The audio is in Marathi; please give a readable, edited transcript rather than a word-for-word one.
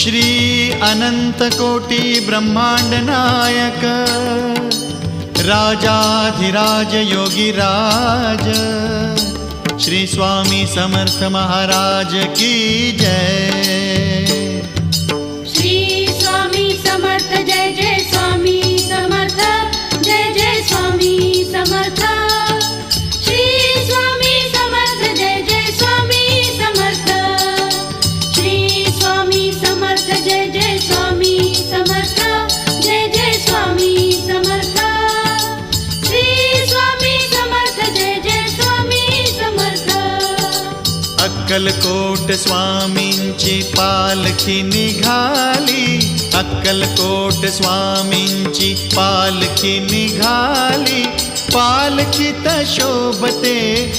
श्री अनंत कोटी ब्रह्मांड नायक राजाधिराज योगीराज श्री स्वामी समर्थ महाराज की जय। श्री स्वामी समर्थ जय जय स्वामी समर्थ जय जय स्वामी समर्थ। श्री स्वामी समर्थ जय जय स्वामी समर्थ। श्री स्वामी समर्थ जय जय स्वामी समर्थ जय जय स्वामी समर्थ। श्री स्वामी समर्थ जय जय स्वामी समर्थ। अक्कलकोट स्वामींची पालखी निघाली, अक्कलकोट स्वामींची पालखी निघाली, पालखीत शोभते